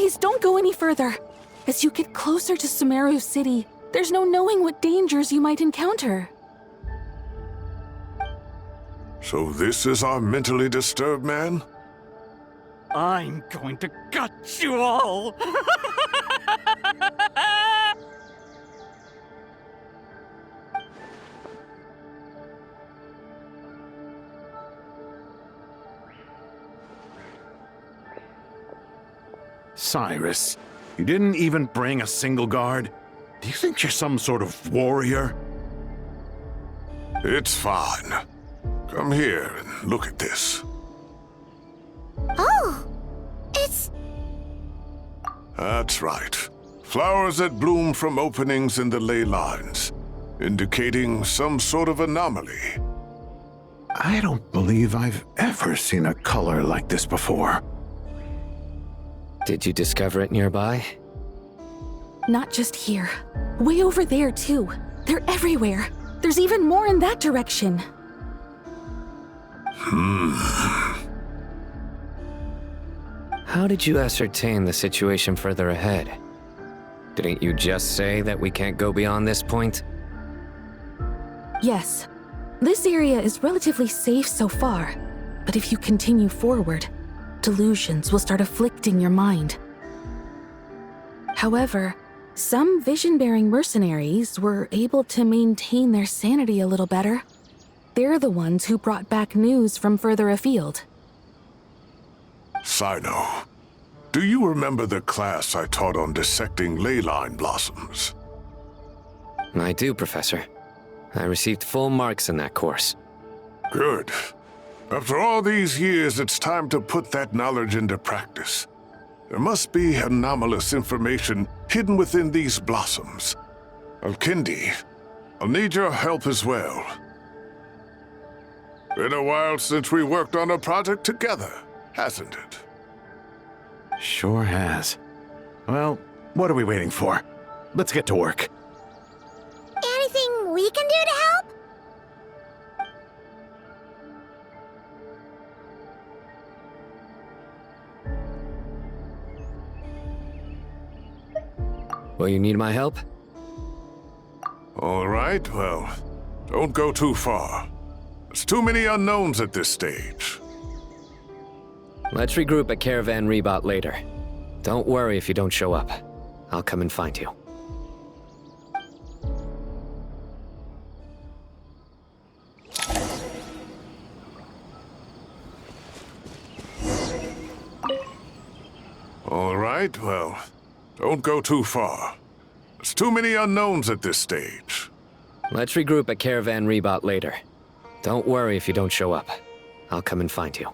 Please don't go any further. As you get closer to Sumeru City, there's no knowing what dangers you might encounter. So this is our mentally disturbed man? I'm going to gut you all! Cyrus, you didn't even bring a single guard? Do you think you're some sort of warrior? It's fine. Come here and look at this. Oh! It's... That's right. Flowers that bloom from openings in the ley lines, indicating some sort of anomaly. I don't believe I've ever seen a color like this before. Did you discover it nearby? Not just here. Way over there, too. They're everywhere. There's even more in that direction. How did you ascertain the situation further ahead? Didn't you just say that we can't go beyond this point? Yes. This area is relatively safe so far, but if you continue forward, delusions will start afflicting your mind. However, some vision-bearing mercenaries were able to maintain their sanity a little better. They're the ones who brought back news from further afield. Sino, do you remember the class I taught on dissecting ley line blossoms? I do, Professor. I received full marks in that course. Good. After all these years, it's time to put that knowledge into practice. There must be anomalous information hidden within these blossoms. Alkindi, I'll need your help as well. Been a while since we worked on a project together, hasn't it? Sure has. Well, what are we waiting for? Let's get to work. Anything we can do to help? Will you need my help? All right, well, don't go too far. There's too many unknowns at this stage. Let's regroup at Caravan Rebot later. Don't worry if you don't show up. I'll come and find you. All right, well, don't go too far. There's too many unknowns at this stage. Let's regroup at Caravan Rebot later. Don't worry if you don't show up. I'll come and find you.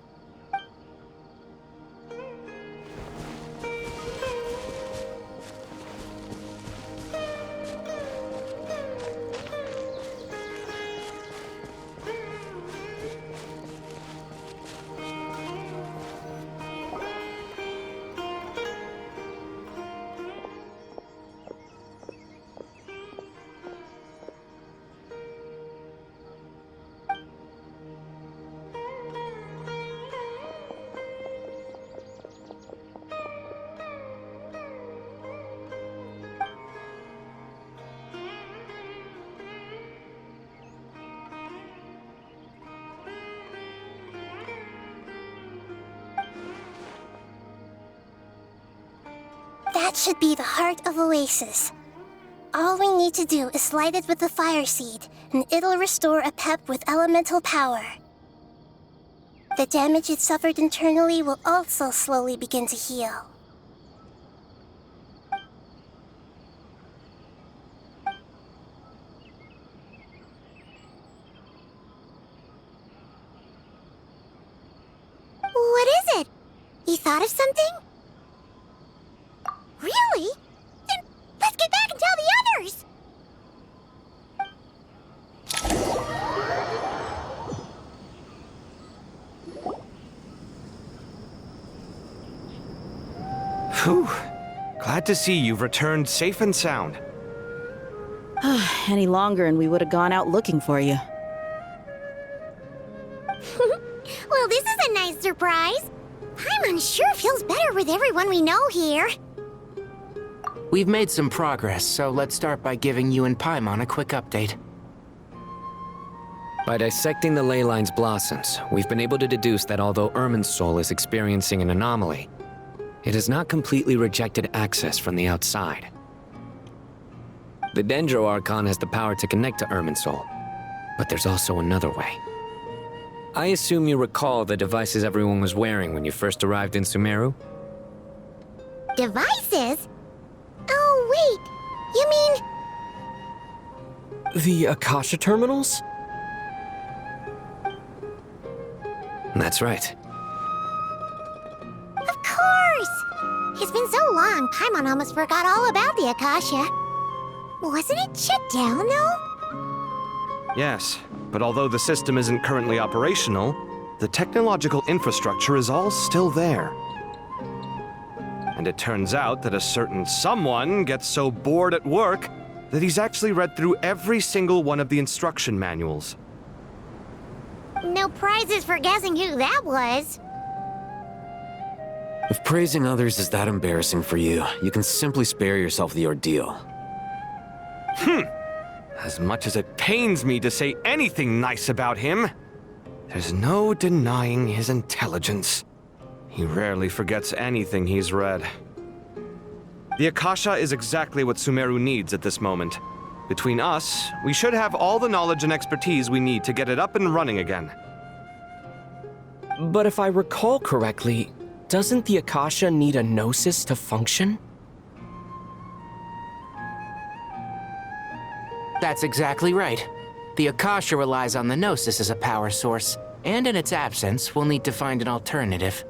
That should be the heart of Oasis. All we need to do is light it with the fire seed, and it'll restore a pep with elemental power. The damage it suffered internally will also slowly begin to heal. What is it? You thought of something? Really? Then let's get back and tell the others! Whew. Glad to see you've returned safe and sound. Any longer and we would have gone out looking for you. Well, this is a nice surprise. I'm unsure it feels better with everyone we know here. We've made some progress, so let's start by giving you and Paimon a quick update. By dissecting the ley line's blossoms, we've been able to deduce that although Irminsul is experiencing an anomaly, it has not completely rejected access from the outside. The Dendro Archon has the power to connect to Irminsul, but there's also another way. I assume you recall the devices everyone was wearing when you first arrived in Sumeru? Devices? Oh, wait. You mean... The Akasha terminals? That's right. Of course! It's been so long, Paimon almost forgot all about the Akasha. Wasn't it shut down, though? Yes, but although the system isn't currently operational, the technological infrastructure is all still there. And it turns out that a certain someone gets so bored at work that he's actually read through every single one of the instruction manuals. No prizes for guessing who that was. If praising others is that embarrassing for you, you can simply spare yourself the ordeal. As much as it pains me to say anything nice about him, there's no denying his intelligence. He rarely forgets anything he's read. The Akasha is exactly what Sumeru needs at this moment. Between us, we should have all the knowledge and expertise we need to get it up and running again. But if I recall correctly, doesn't the Akasha need a gnosis to function? That's exactly right. The Akasha relies on the Gnosis as a power source, and in its absence, we'll need to find an alternative.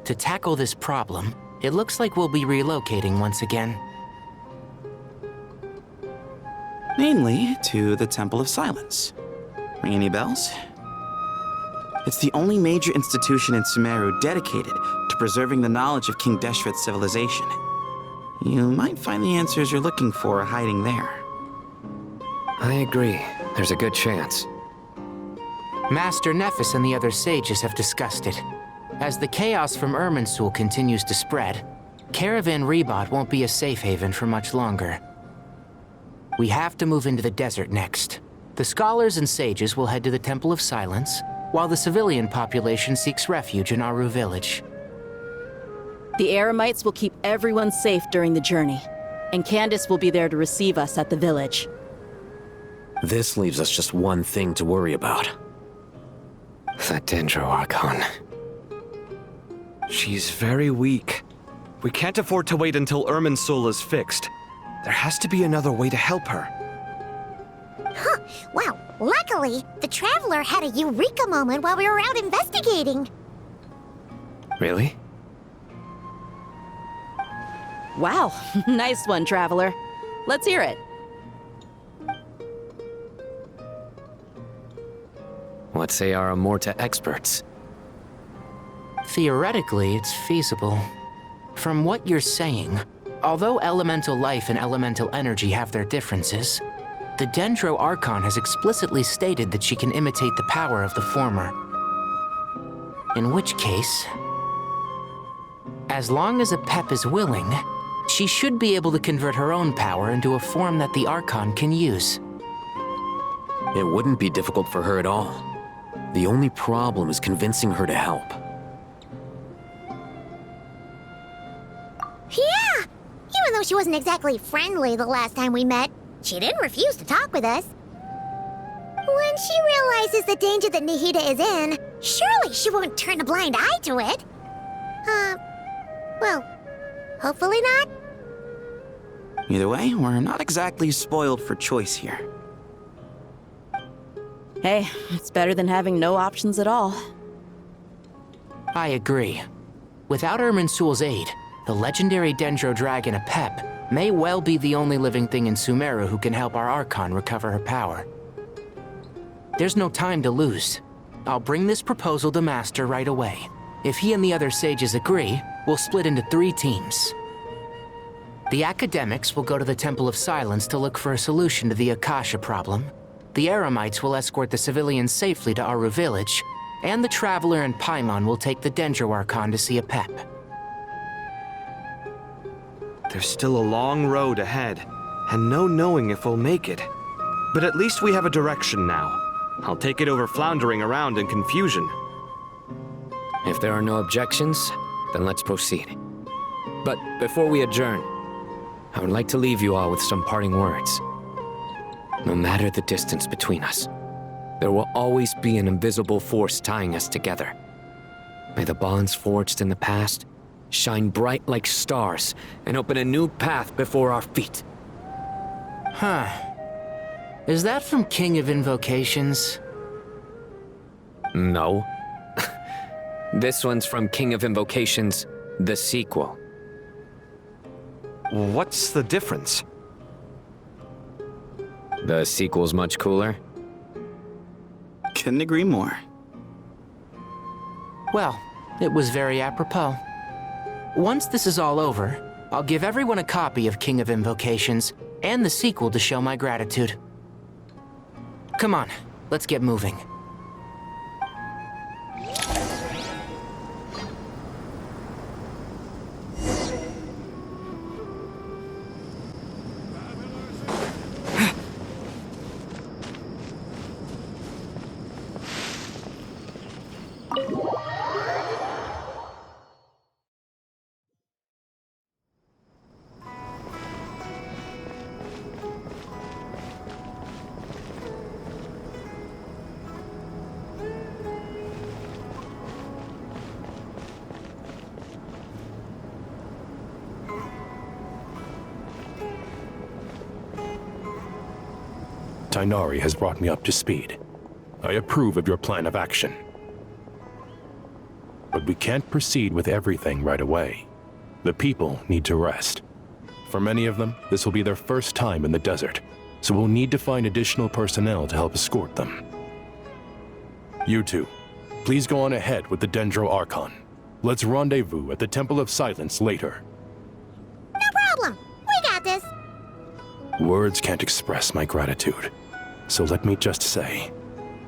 To tackle this problem, it looks like we'll be relocating once again. Mainly to the Temple of Silence. Ring any bells? It's the only major institution in Sumeru dedicated to preserving the knowledge of King Deshret's civilization. You might find the answers you're looking for hiding there. I agree. There's a good chance. Master Nephis and the other sages have discussed it. As the chaos from Irminsul continues to spread, Caravan Rebot won't be a safe haven for much longer. We have to move into the desert next. The scholars and sages will head to the Temple of Silence, while the civilian population seeks refuge in Aru village. The Eremites will keep everyone safe during the journey, and Candace will be there to receive us at the village. This leaves us just one thing to worry about. That Dendro Archon. She's very weak. We can't afford to wait until Irminsul is fixed. There has to be another way to help her. Huh. Wow. Luckily, the Traveler had a eureka moment while we were out investigating. Really? Wow, nice one, Traveler. Let's hear it. What say our Amorta experts? Theoretically, it's feasible. From what you're saying, although elemental life and elemental energy have their differences, the Dendro Archon has explicitly stated that she can imitate the power of the former. In which case, as long as Apep is willing, she should be able to convert her own power into a form that the Archon can use. It wouldn't be difficult for her at all. The only problem is convincing her to help. Yeah! Even though she wasn't exactly friendly the last time we met, she didn't refuse to talk with us. When she realizes the danger that Nahida is in, surely she won't turn a blind eye to it. Well, hopefully not. Either way, we're not exactly spoiled for choice here. Hey, it's better than having no options at all. I agree. Without Irminsul's aid, the legendary Dendro Dragon Apep may well be the only living thing in Sumeru who can help our Archon recover her power. There's no time to lose. I'll bring this proposal to Master right away. If he and the other sages agree, we'll split into 3 teams. The academics will go to the Temple of Silence to look for a solution to the Akasha problem. The Eremites will escort the civilians safely to Aru village, and the Traveler and Paimon will take the Dendro Archon to see Apep. There's still a long road ahead, and no knowing if we'll make it. But at least we have a direction now. I'll take it over floundering around in confusion. If there are no objections, then let's proceed. But before we adjourn, I would like to leave you all with some parting words. No matter the distance between us, there will always be an invisible force tying us together. May the bonds forged in the past shine bright like stars and open a new path before our feet. Huh. Is that from King of Invocations? No. This one's from King of Invocations, the sequel. What's the difference? The sequel's much cooler. Couldn't agree more. Well, it was very apropos. Once this is all over, I'll give everyone a copy of King of Invocations and the sequel to show my gratitude. Come on, let's get moving. Tighnari has brought me up to speed. I approve of your plan of action. But we can't proceed with everything right away. The people need to rest. For many of them, this will be their first time in the desert, so we'll need to find additional personnel to help escort them. You two, please go on ahead with the Dendro Archon. Let's rendezvous at the Temple of Silence later. No problem. We got this. Words can't express my gratitude. So let me just say,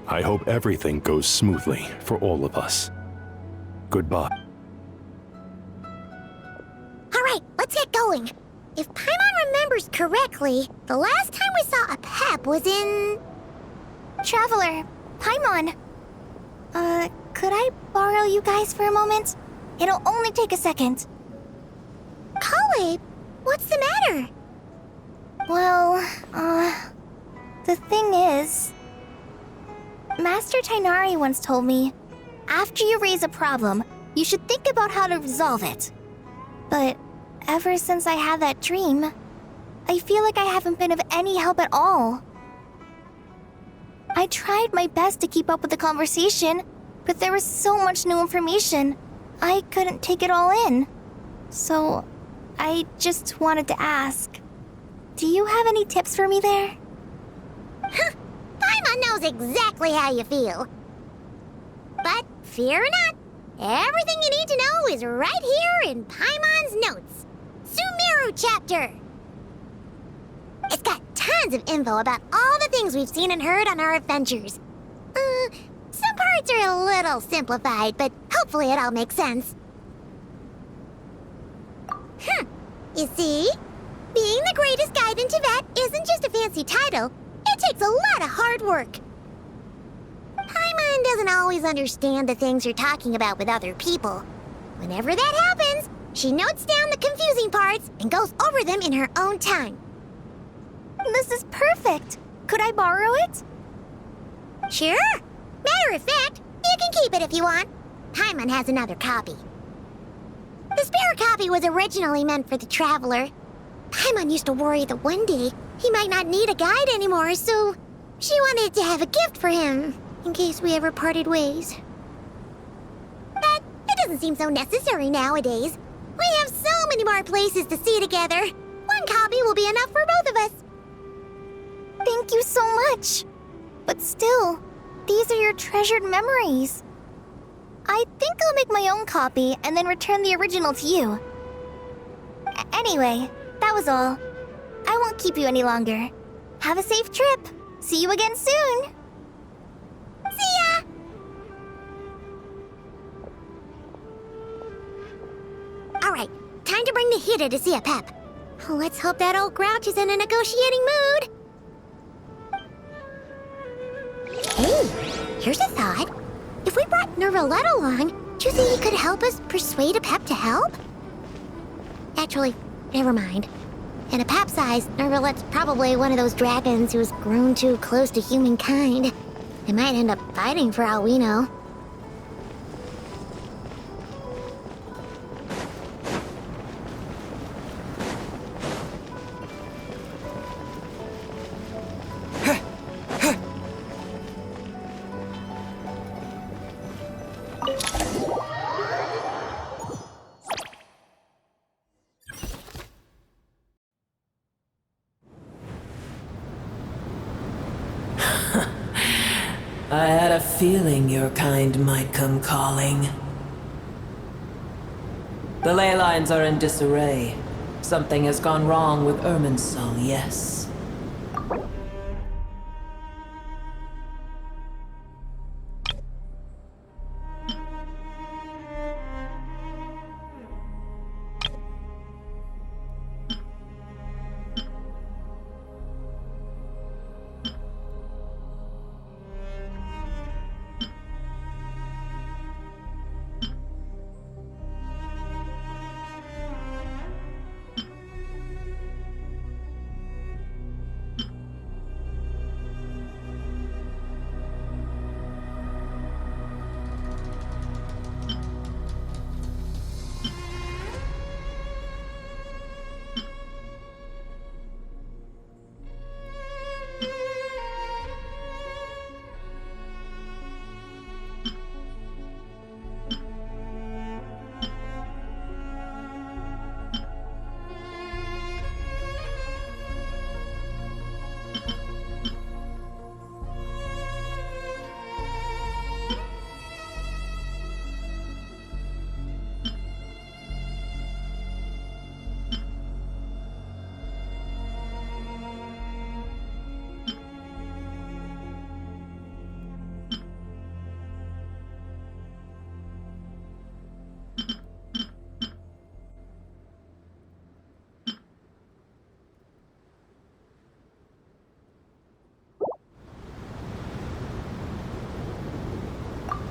I hope everything goes smoothly for all of us. Goodbye. All right, let's get going. If Paimon remembers correctly, the last time we saw a Pep was in... Traveler, Paimon. Could I borrow you guys for a moment? It'll only take a second. Kale, what's the matter? Well, the thing is... Master Tighnari once told me, after you raise a problem, you should think about how to resolve it. But ever since I had that dream, I feel like I haven't been of any help at all. I tried my best to keep up with the conversation, but there was so much new information, I couldn't take it all in. So, I just wanted to ask, do you have any tips for me there? Huh, Paimon knows exactly how you feel. But fear not, everything you need to know is right here in Paimon's notes. Sumeru chapter. It's got tons of info about all the things we've seen and heard on our adventures. Some parts are a little simplified, but hopefully it all makes sense. You see? Being the greatest guide in Tibet isn't just a fancy title. It takes a lot of hard work. Paimon doesn't always understand the things you're talking about with other people. Whenever that happens, she notes down the confusing parts and goes over them in her own time. This is perfect. Could I borrow it? Sure. Matter of fact, you can keep it if you want. Paimon has another copy. The spare copy was originally meant for the Traveler. Paimon used to worry that one day he might not need a guide anymore, so she wanted to have a gift for him, in case we ever parted ways. But it doesn't seem so necessary nowadays. We have so many more places to see together. One copy will be enough for both of us. Thank you so much. But still, these are your treasured memories. I think I'll make my own copy and then return the original to you. Anyway, that was all. I won't keep you any longer. Have a safe trip. See you again soon. See ya! Alright, time to bring the Hida to see a Pep. Let's hope that old grouch is in a negotiating mood. Hey, here's a thought. If we brought Nervalette along, do you think he could help us persuade a Pep to help? Actually, never mind. In a Pep size, Nervalette's probably one of those dragons who's grown too close to humankind. They might end up fighting for all we know. I had a feeling your kind might come calling. The ley lines are in disarray. Something has gone wrong with Irminsul, yes.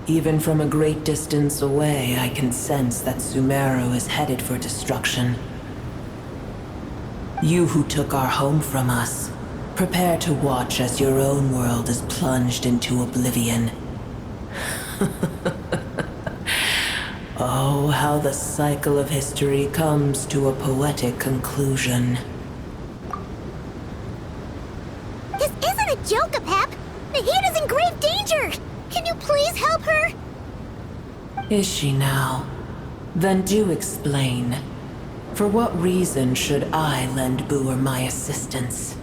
Even from a great distance away, I can sense that Sumeru is headed for destruction. You who took our home from us, prepare to watch as your own world is plunged into oblivion. Oh, how the cycle of history comes to a poetic conclusion. This isn't a joke, Pep! Nahida's in grave danger! Can you please help her? Is she now? Then do explain. For what reason should I lend Boer my assistance?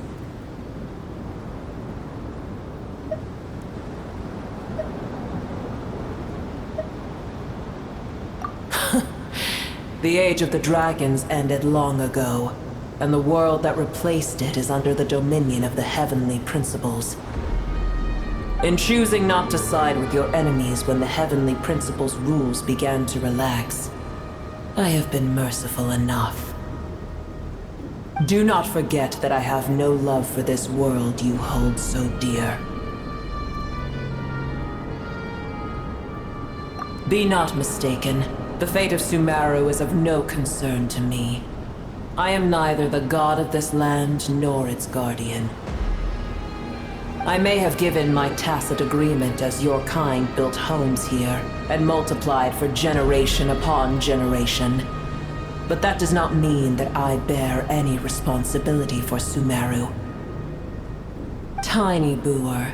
The Age of the Dragons ended long ago, and the world that replaced it is under the dominion of the Heavenly Principles. In choosing not to side with your enemies when the Heavenly Principles' rules began to relax, I have been merciful enough. Do not forget that I have no love for this world you hold so dear. Be not mistaken. The fate of Sumeru is of no concern to me. I am neither the god of this land nor its guardian. I may have given my tacit agreement as your kind built homes here and multiplied for generation upon generation. But that does not mean that I bear any responsibility for Sumeru. Tiny Boer,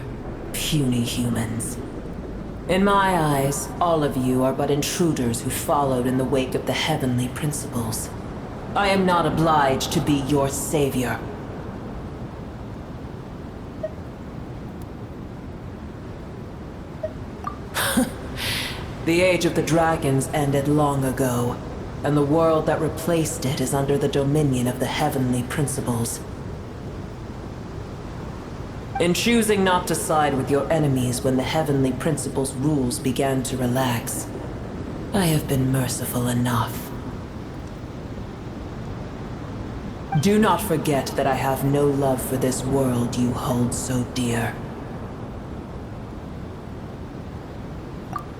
puny humans. In my eyes, all of you are but intruders who followed in the wake of the Heavenly Principles. I am not obliged to be your savior. The Age of the Dragons ended long ago, and the world that replaced it is under the dominion of the Heavenly Principles. In choosing not to side with your enemies when the Heavenly Principles' rules began to relax, I have been merciful enough. Do not forget that I have no love for this world you hold so dear.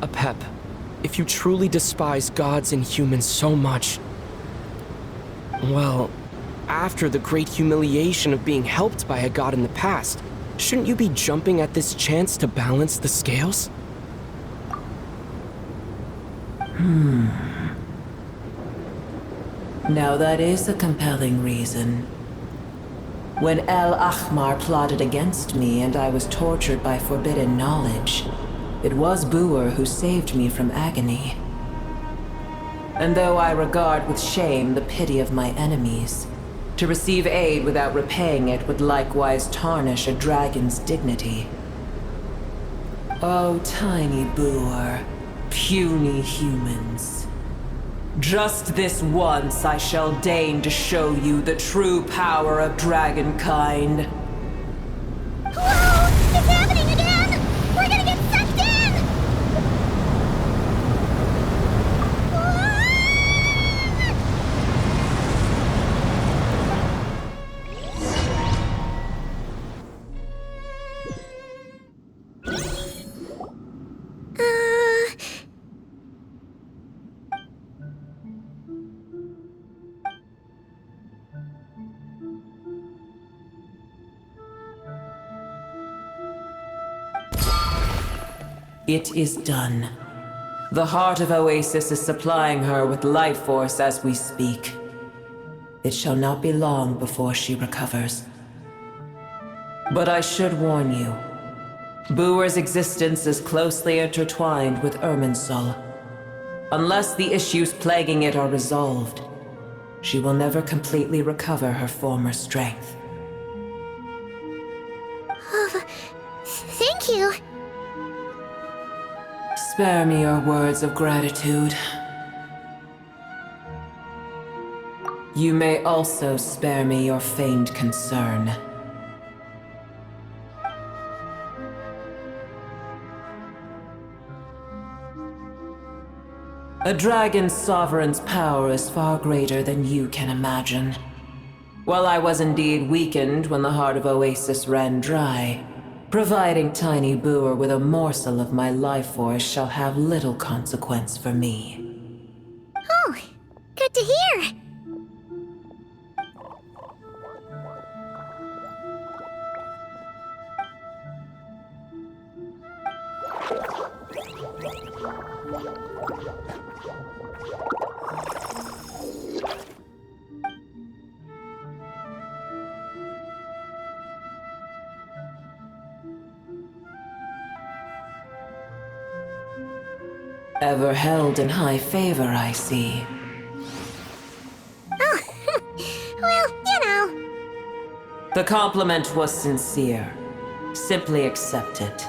Apep, if you truly despise gods and humans so much, well, after the great humiliation of being helped by a god in the past, shouldn't you be jumping at this chance to balance the scales? Now that is a compelling reason. When El Ahmar plotted against me and I was tortured by forbidden knowledge, it was Buer who saved me from agony. And though I regard with shame the pity of my enemies, to receive aid without repaying it would likewise tarnish a dragon's dignity. Oh, tiny Buer, puny humans. Just this once I shall deign to show you the true power of dragonkind. Whoa! It's happening again! We're gonna get sucked in! It is done. The heart of Oasis is supplying her with life force as we speak. It shall not be long before she recovers. But I should warn you. Buer's existence is closely intertwined with Irminsul. Unless the issues plaguing it are resolved, she will never completely recover her former strength. Oh, thank you. Spare me your words of gratitude. You may also spare me your feigned concern. A dragon's sovereign's power is far greater than you can imagine. While I was indeed weakened when the heart of Oasis ran dry, providing tiny Buer with a morsel of my life force shall have little consequence for me. Oh, good to hear. Ever held in high favor, I see. Oh, well, you know. The compliment was sincere. Simply accept it.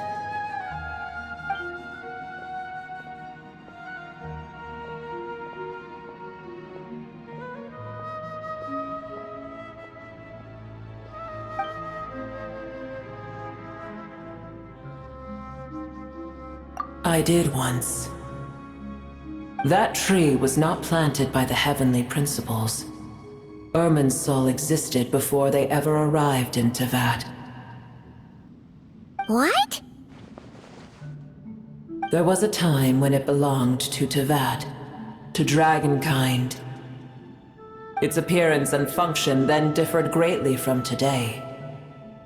I did once. That tree was not planted by the heavenly principles. Irminsul existed before they ever arrived in Tevat. What? There was a time when it belonged to Tevat, to dragonkind. Its appearance and function then differed greatly from today.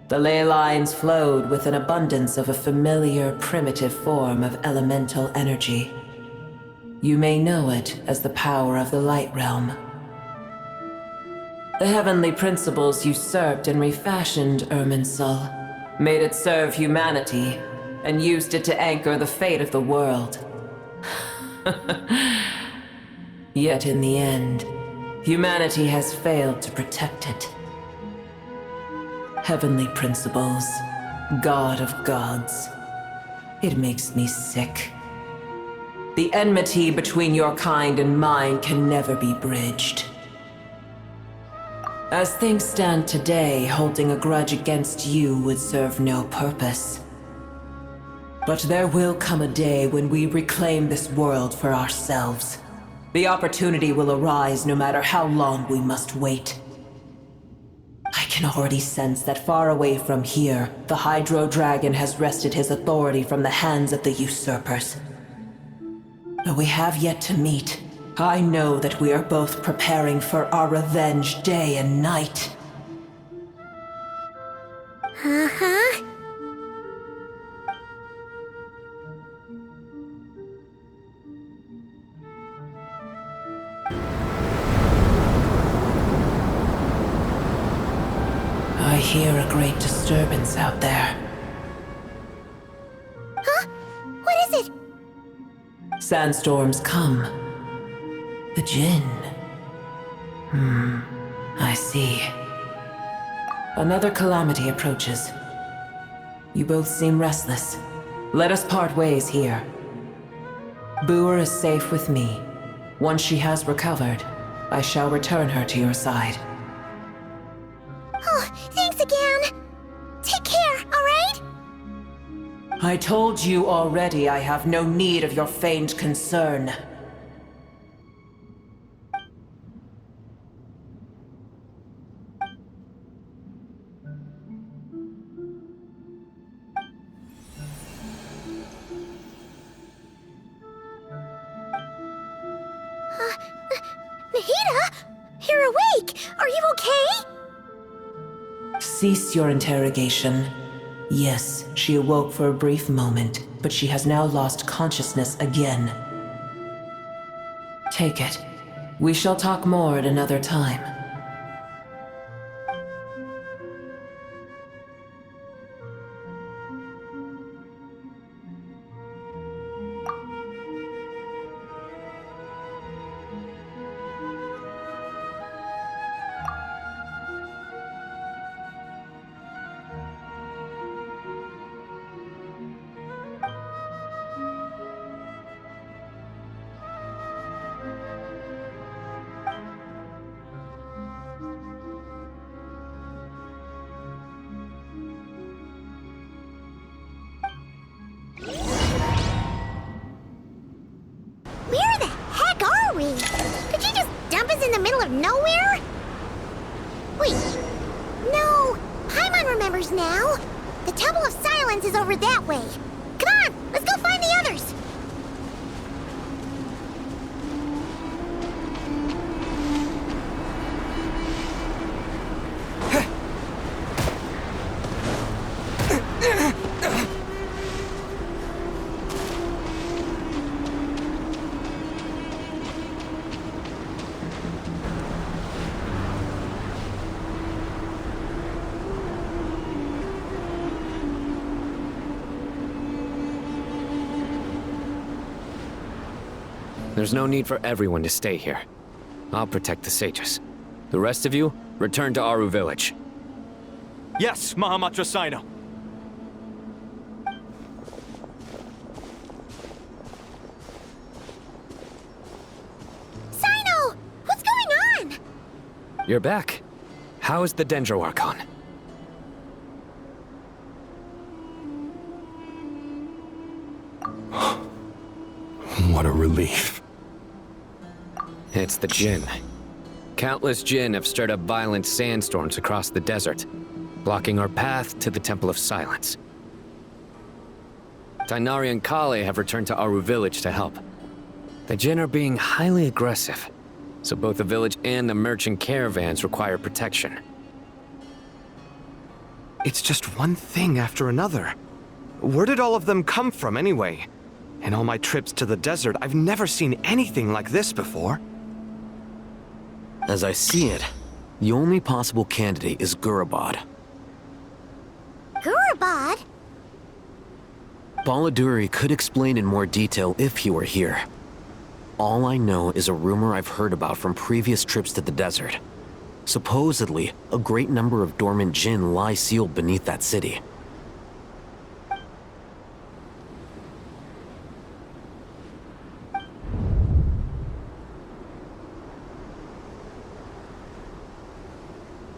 The ley lines flowed with an abundance of a familiar, primitive form of elemental energy. You may know it as the power of the Light Realm. The heavenly principles usurped and refashioned Irminsul, made it serve humanity, and used it to anchor the fate of the world. Yet in the end, humanity has failed to protect it. Heavenly principles, God of gods. It makes me sick. The enmity between your kind and mine can never be bridged. As things stand today, holding a grudge against you would serve no purpose. But there will come a day when we reclaim this world for ourselves. The opportunity will arise no matter how long we must wait. can already sense that far away from here, the Hydro Dragon has wrested his authority from the hands of the usurpers. Though we have yet to meet, I know that we are both preparing for our revenge day and night. Uh-huh. I hear a great disturbance out there. Huh? What is it? Sandstorms come. The Jinn. I see. Another calamity approaches. You both seem restless. Let us part ways here. Boer is safe with me. Once she has recovered, I shall return her to your side. Oh, thanks again. Take care, alright? I told you already I have no need of your feigned concern. Nahida? You're awake! Are you okay? Cease your interrogation. Yes, she awoke for a brief moment, but she has now lost consciousness again. Take it. We shall talk more at another time. Where the heck are we? Did you just dump us in the middle of nowhere? Wait. No. Paimon remembers now. The Temple of Silence is over that way. Come on, let's go find the others. There's no need for everyone to stay here. I'll protect the sages. The rest of you, return to Aru village. Yes, Mahamatra Sino. Sino! What's going on? You're back. How is the Dendro Archon? What a relief. It's the Jinn. Countless Jinn have stirred up violent sandstorms across the desert, blocking our path to the Temple of Silence. Tainari and Kale have returned to Aru village to help. The Jinn are being highly aggressive, so both the village and the merchant caravans require protection. It's just one thing after another. Where did all of them come from anyway? In all my trips to the desert, I've never seen anything like this before. As I see it, the only possible candidate is Gurabad. Gurabad? Baladuri could explain in more detail if he were here. All I know is a rumor I've heard about from previous trips to the desert. Supposedly, a great number of dormant Jinn lie sealed beneath that city.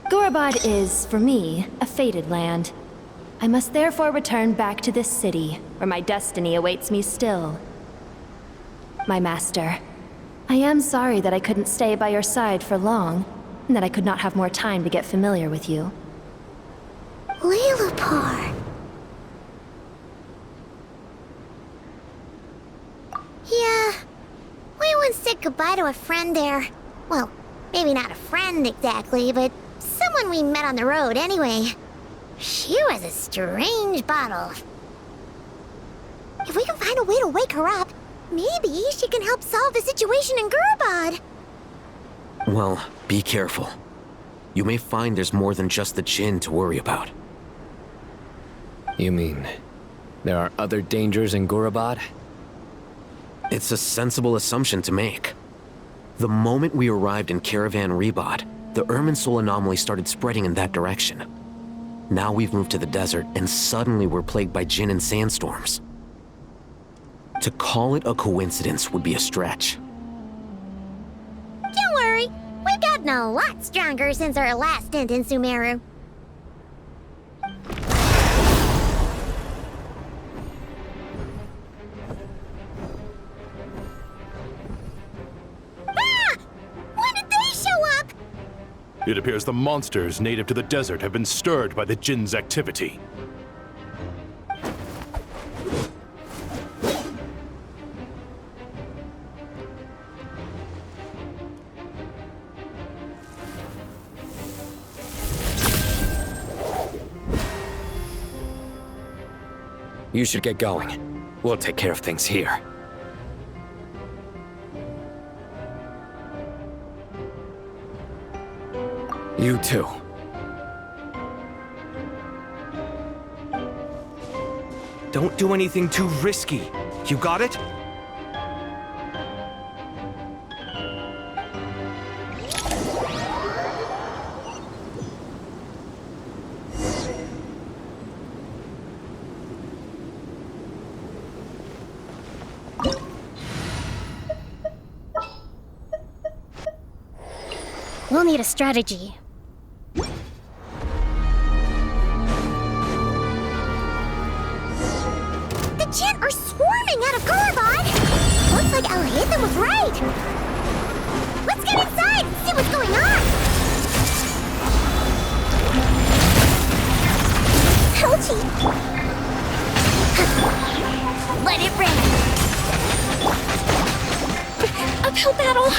Gurabad is, for me, a fated land. I must therefore return back to this city, where my destiny awaits me still. My master, I am sorry that I couldn't stay by your side for long, and that I could not have more time to get familiar with you. goodbye to a friend there. Well, maybe not a friend exactly, but someone we met on the road anyway. She was a strange bottle. If we can find a way to wake her up, maybe she can help solve the situation in Gurabad. Well, be careful. You may find there's more than just the Jinn to worry about. You mean, there are other dangers in Gurabad? It's a sensible assumption to make. The moment we arrived in Caravan Rebod, the Irminsul anomaly started spreading in that direction. Now we've moved to the desert, and suddenly we're plagued by Jinn and sandstorms. To call it a coincidence would be a stretch. Don't worry, we've gotten a lot stronger since our last stint in Sumeru. Ah! When did they show up? It appears the monsters native to the desert have been stirred by the Jinn's activity. You should get going. We'll take care of things here. You too. Don't do anything too risky. You got it? We'll need a strategy. The Jinn are swarming out of Gurabad! Looks like Alhaitha was right! Let's get inside and see what's going on! Ouchie! Let it rip! Uphill battle!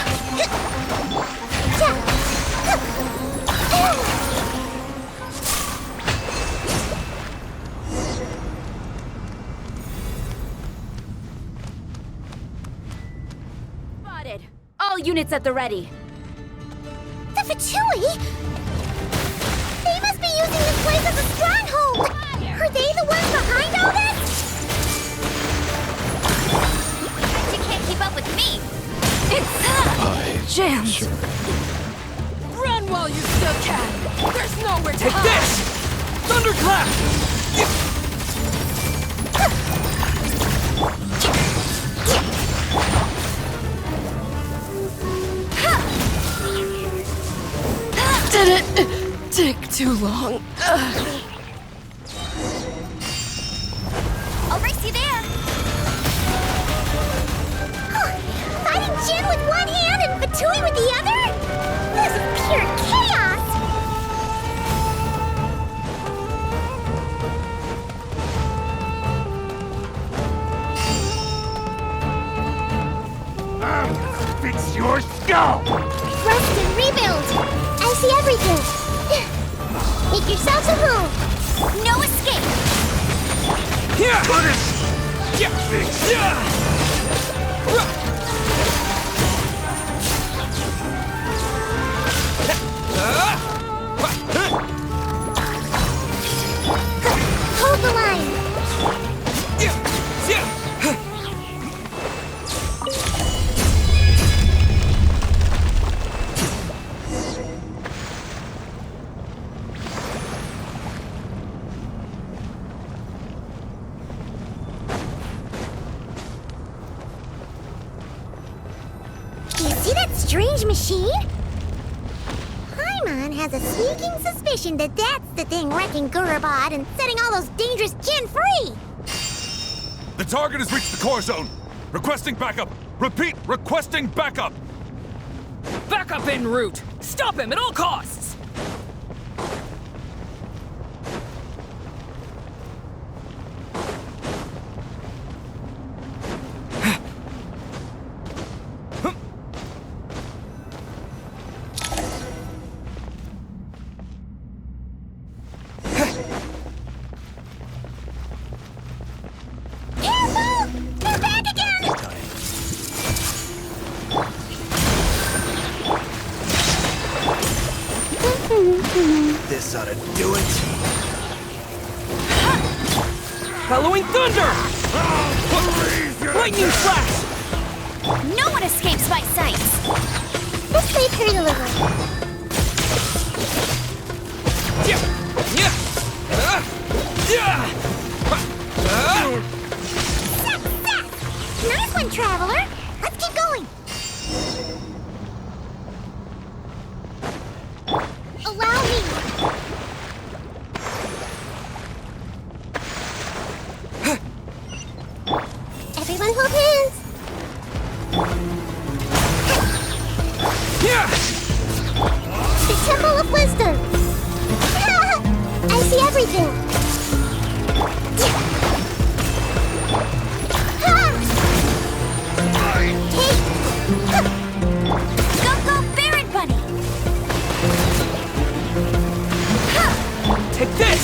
Spotted. All units at the ready. The Fatui? They must be using this place as a stronghold! Are they the ones behind all this? You can't keep up with me! It's Jams. Sure. Run while you still can! There's nowhere to Take hide! this! Thunderclap! Did it take too long? I'll race you there! Fighting Jin with one hand and Fatui with the other? This is pure chaos! Fix your skull! Rest and rebuild! I see everything! Make yourselves at home! No escape! Hold the line! You see that strange machine? Paimon has a sneaking suspicion that that's the thing wrecking Gurabad and setting all those dangerous Jinn free! The target has reached the core zone. Requesting backup. Repeat, requesting backup. Backup en route! Stop him at all costs! Careful! They're back again! This ought to do it. Bellowing thunder! Lightning flash! No one escapes my sight! This may hurt a little. Nice one, Traveler! Let's keep going! Allow me! Everyone hold hands! The Temple of Wisdom! I see everything! Go, go, Baron Bunny! Take this!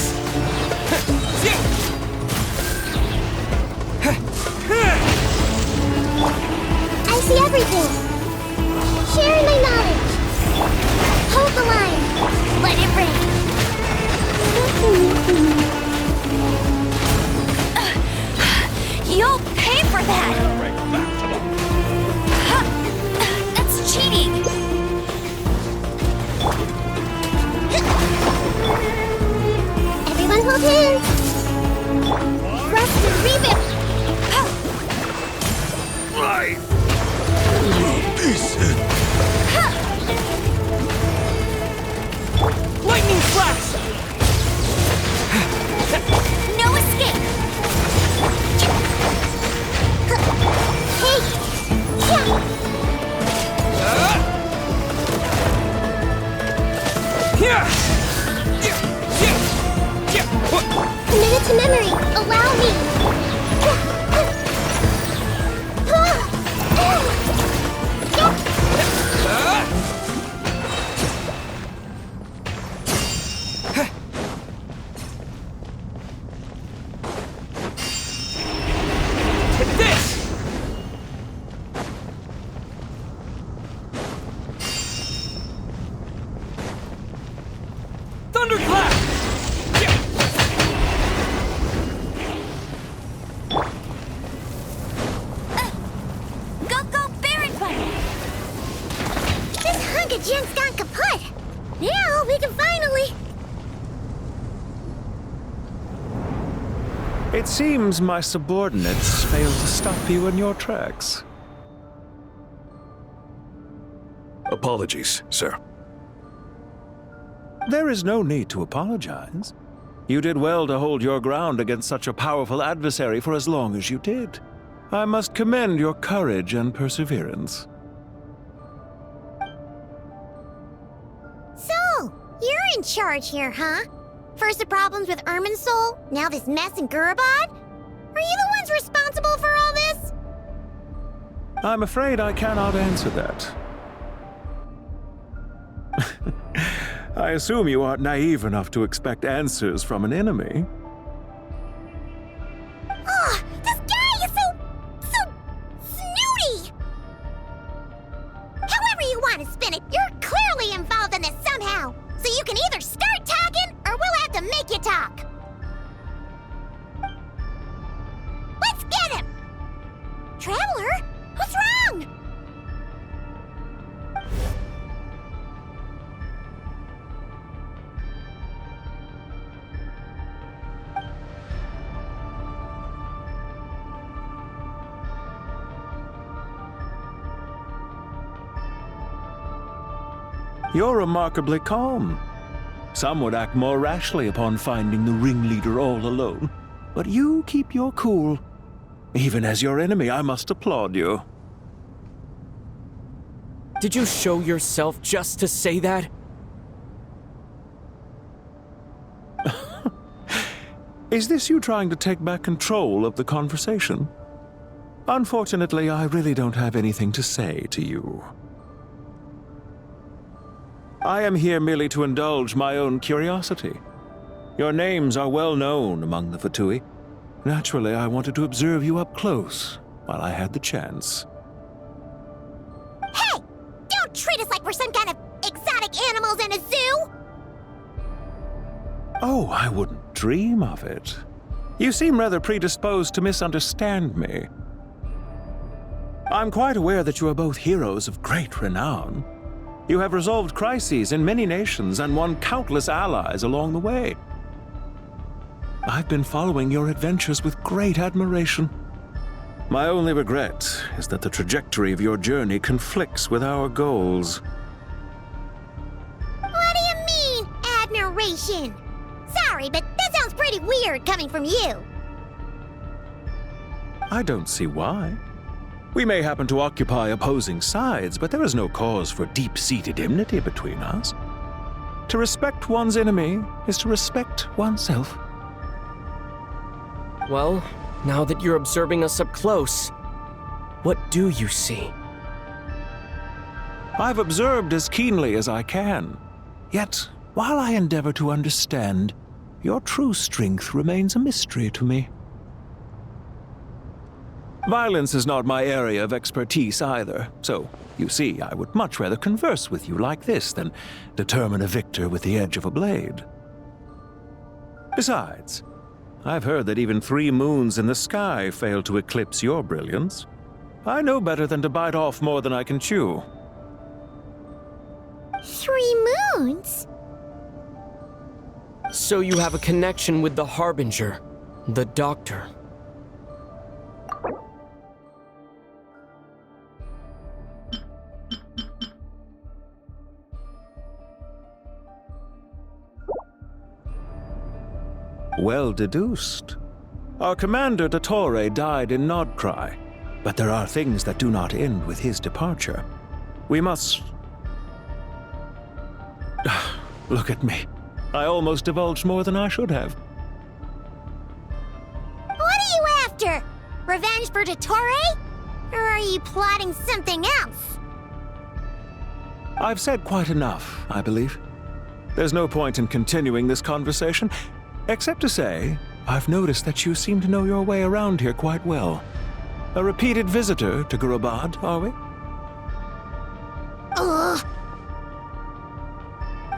I see everything! Sharing my knowledge! Hold the line! Let it rain! You'll pay for that! That's cheating! Everyone hold hands! Rest and rebuild! Lightning flash! No escape! Hey! Committed to memory! Allow me! Thunderclap! Go, go, Baron Bunny! This hunk of junk's gone kaput! Now we can finally... It seems my subordinates failed to stop you in your tracks. Apologies, sir. There is no need to apologize. You did well to hold your ground against such a powerful adversary for as long as you did. I must commend your courage and perseverance. So, you're in charge here, huh? First the problems with Irminsul, now this mess in Gurabad? Are you the ones responsible for all this? I'm afraid I cannot answer that. I assume you aren't naive enough to expect answers from an enemy. Oh, this guy is so snooty! However you want to spin it, you're clearly involved in this somehow. So you can either start talking, or we'll have to make you talk. Let's get him! Traveler, what's wrong? You're remarkably calm. Some would act more rashly upon finding the ringleader all alone. But you keep your cool. Even as your enemy, I must applaud you. Did you show yourself just to say that? Is this you trying to take back control of the conversation? Unfortunately, I really don't have anything to say to you. I am here merely to indulge my own curiosity. Your names are well known among the Fatui. Naturally, I wanted to observe you up close while I had the chance. Hey! Don't treat us like we're some kind of exotic animals in a zoo! Oh, I wouldn't dream of it. You seem rather predisposed to misunderstand me. I'm quite aware that you are both heroes of great renown. You have resolved crises in many nations and won countless allies along the way. I've been following your adventures with great admiration. My only regret is that the trajectory of your journey conflicts with our goals. What do you mean, admiration? Sorry, but that sounds pretty weird coming from you. I don't see why. We may happen to occupy opposing sides, but there is no cause for deep-seated enmity between us. To respect one's enemy is to respect oneself. Well, now that you're observing us up close, what do you see? I've observed as keenly as I can. Yet, while I endeavor to understand, your true strength remains a mystery to me. Violence is not my area of expertise either, so, you see, I would much rather converse with you like this than determine a victor with the edge of a blade. Besides, I've heard that even 3 moons in the sky fail to eclipse your brilliance. I know better than to bite off more than I can chew. 3 moons? So you have a connection with the Harbinger, the Doctor. Well deduced. Our commander, Dottore, died in Nodcry, but there are things that do not end with his departure. We must... Look at me. I almost divulged more than I should have. What are you after? Revenge for Dottore? Or are you plotting something else? I've said quite enough, I believe. There's no point in continuing this conversation, except to say, I've noticed that you seem to know your way around here quite well. A repeated visitor to Gurabad, are we? Ugh.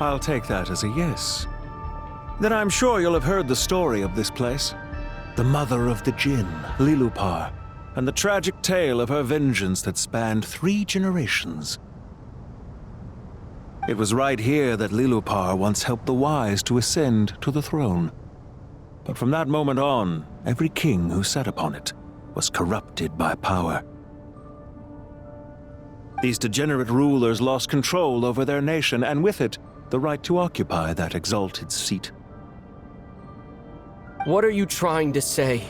I'll take that as a yes. Then I'm sure you'll have heard the story of this place. The mother of the Jinn, Lilupar, and the tragic tale of her vengeance that spanned 3 generations. It was right here that Lilupar once helped the wise to ascend to the throne. But from that moment on, every king who sat upon it was corrupted by power. These degenerate rulers lost control over their nation, and with it, the right to occupy that exalted seat. What are you trying to say?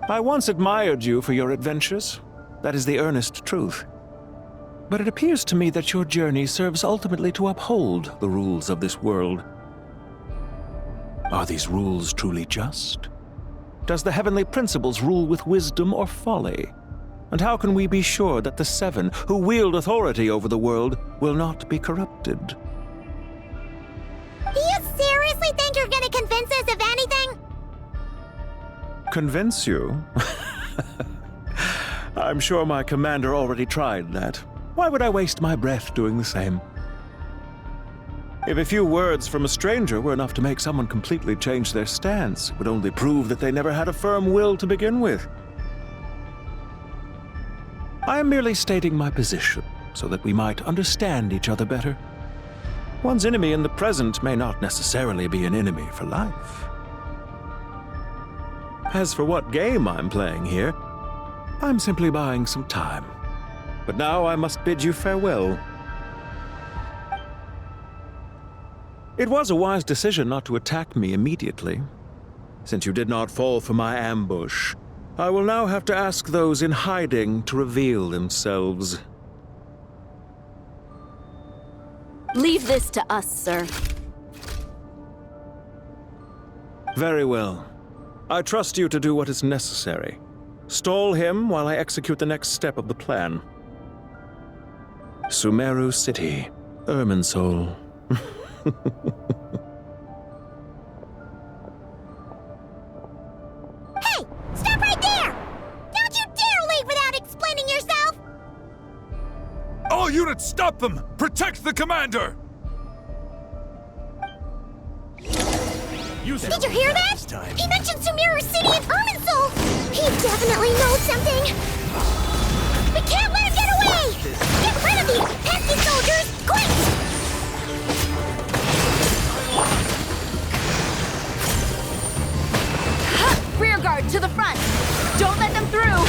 I once admired you for your adventures. That is the earnest truth. But it appears to me that your journey serves ultimately to uphold the rules of this world. Are these rules truly just? Does the heavenly principles rule with wisdom or folly? And how can we be sure that the 7 who wield authority over the world will not be corrupted? Do you seriously think you're gonna convince us of anything? Convince you? I'm sure my commander already tried that. Why would I waste my breath doing the same? If a few words from a stranger were enough to make someone completely change their stance, it would only prove that they never had a firm will to begin with. I am merely stating my position, so that we might understand each other better. One's enemy in the present may not necessarily be an enemy for life. As for what game I'm playing here, I'm simply buying some time. But now I must bid you farewell. It was a wise decision not to attack me immediately. Since you did not fall for my ambush, I will now have to ask those in hiding to reveal themselves. Leave this to us, sir. Very well. I trust you to do what is necessary. Stall him while I execute the next step of the plan. Sumeru City, Irminsul. Hey! Stop right there! Don't you dare leave without explaining yourself! All units, stop them! Protect the commander! Did you hear that? He mentioned Sumeru City and Irminsul! He definitely knows something! We can't let him get away! Get rid of these pesky soldiers, quick! Rear guard to the front! Don't let them through!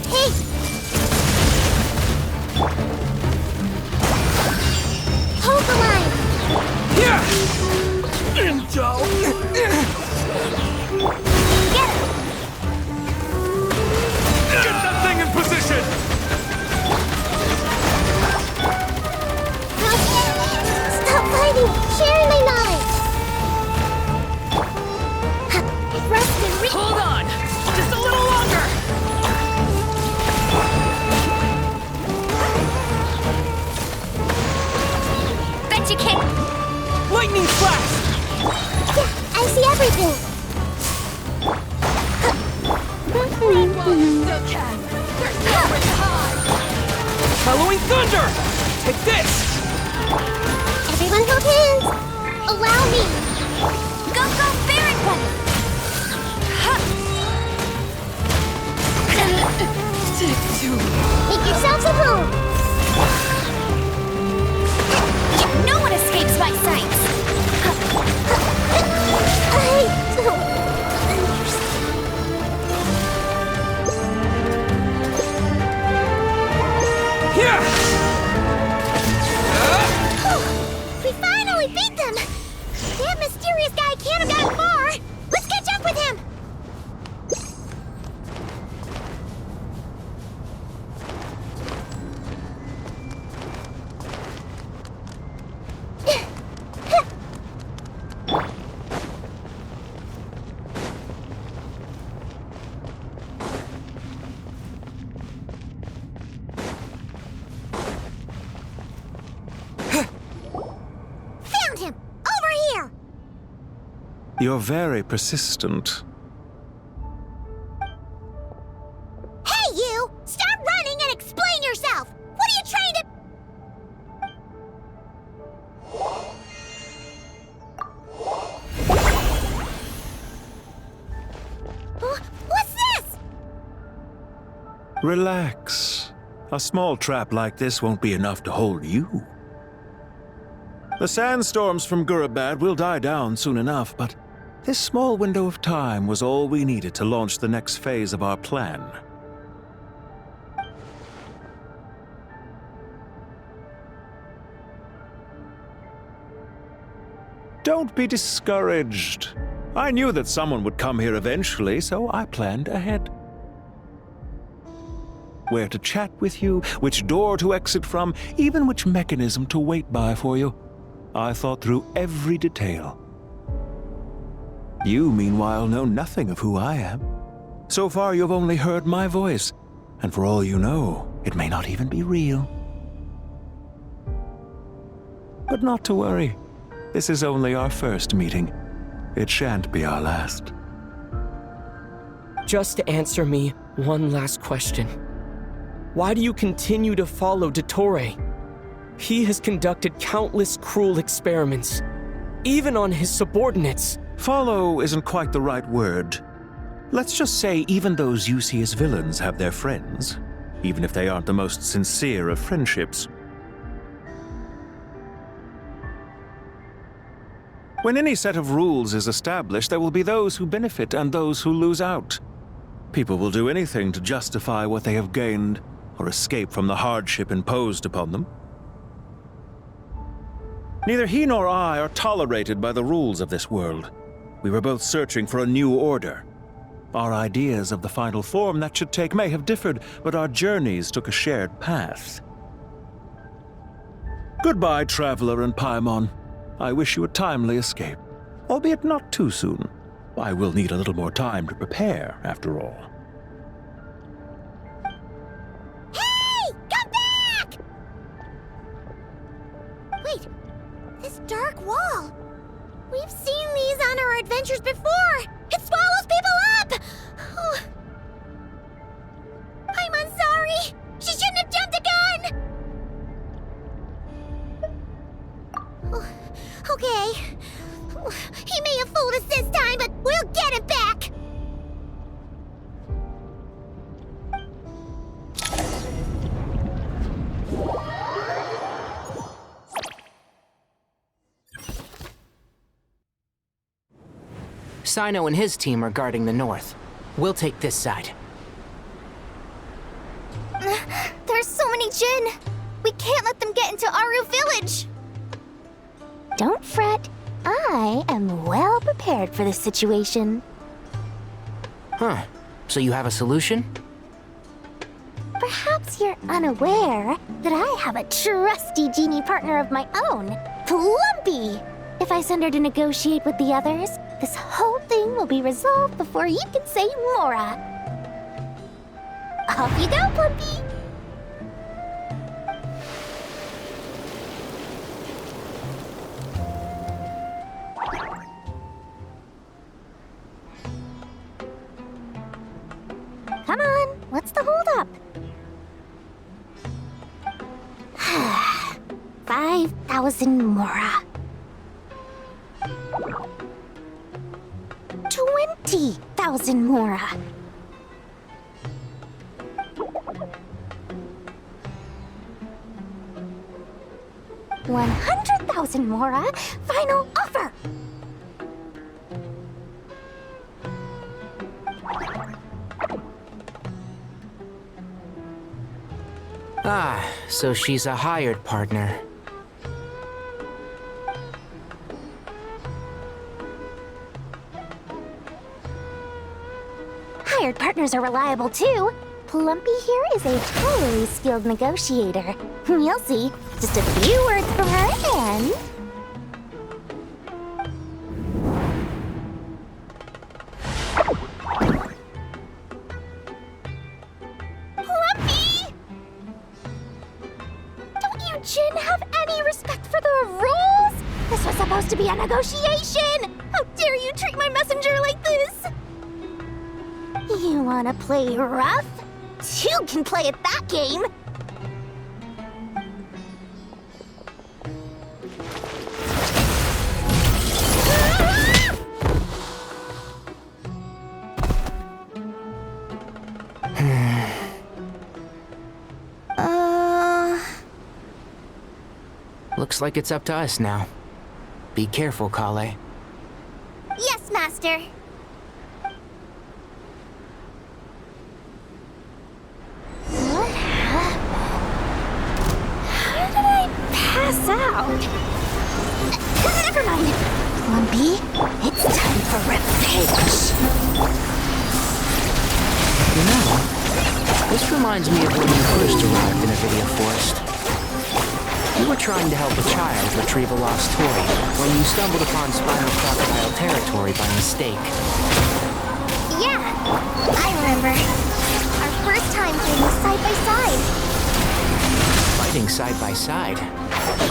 Hey! Hold the line! Yeah! Intel! Get that thing in position! Stop fighting! Sharing my knowledge! Rest and Hold on! Just a little longer! Bet you can't... Lightning flash! Yeah, I see everything! Still can! There's nowhere to hide! Halloween thunder! Take this! Everyone hold hands! Allow me! Go, Baron One! Make yourselves at home! No one escapes my sights! I don't understand. Here! We finally beat them! That mysterious guy can't have gotten far! Let's catch up with him! Found him! Over here! You're very persistent. Hey, you! Stop running and explain yourself! What are you trying to... What's this? Relax. A small trap like this won't be enough to hold you. The sandstorms from Gurabad will die down soon enough, but this small window of time was all we needed to launch the next phase of our plan. Don't be discouraged. I knew that someone would come here eventually, so I planned ahead. Where to chat with you, which door to exit from, even which mechanism to wait by for you. I thought through every detail. You, meanwhile, know nothing of who I am. So far, you've only heard my voice, and for all you know, it may not even be real. But not to worry. This is only our first meeting. It shan't be our last. Just answer me one last question. Why do you continue to follow Dottore? He has conducted countless cruel experiments, even on his subordinates. Follow isn't quite the right word. Let's just say even those you see as villains have their friends, even if they aren't the most sincere of friendships. When any set of rules is established, there will be those who benefit and those who lose out. People will do anything to justify what they have gained or escape from the hardship imposed upon them. Neither he nor I are tolerated by the rules of this world. We were both searching for a new order. Our ideas of the final form that should take may have differed, but our journeys took a shared path. Goodbye, Traveler and Paimon. I wish you a timely escape, albeit not too soon. I will need a little more time to prepare, after all. Hey! Come back! Wait, this dark wall. We've seen these on our adventures before. It swallows people up! Oh. I'm sorry. She shouldn't have jumped the gun! Oh, okay. He may have fooled us this time, but we'll get it back! Sino and his team are guarding the north. We'll take this side. There's so many Jinn! We can't let them get into Aru Village! Don't fret. I am well prepared for this situation. Huh. So you have a solution? Perhaps you're unaware that I have a trusty genie partner of my own, Plumpy. If I send her to negotiate with the others, this whole thing will be resolved before you can say Mora. Off you go, Plumpy! Come on, what's the holdup? 5,000 Mora. 20,000 Mora. 100,000 Mora. Final offer. Ah, so she's a hired partner. Hired partners are reliable too. Plumpy here is a highly skilled negotiator. You'll see. Just a few words from her and... Plumpy! Don't you Jinn have any respect for the rules? This was supposed to be a negotiation! How dare you treat my messenger like this? You wanna play rough? Two can play at that game! Looks like it's up to us now. Be careful, Kale. Yes, Master. What happened? How did I pass out? Never mind. Lumpy, it's time for revenge. You know, this reminds me of when you first arrived in Avidia Forest. You were trying to help a child retrieve a lost toy when you stumbled upon Spinal Crocodile territory by mistake. Yeah, I remember. Our first time fighting side by side. Fighting side by side?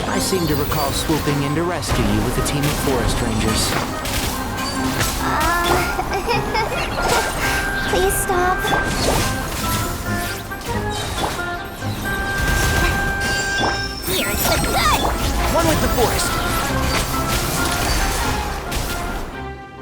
I seem to recall swooping in to rescue you with a team of forest rangers. Please stop.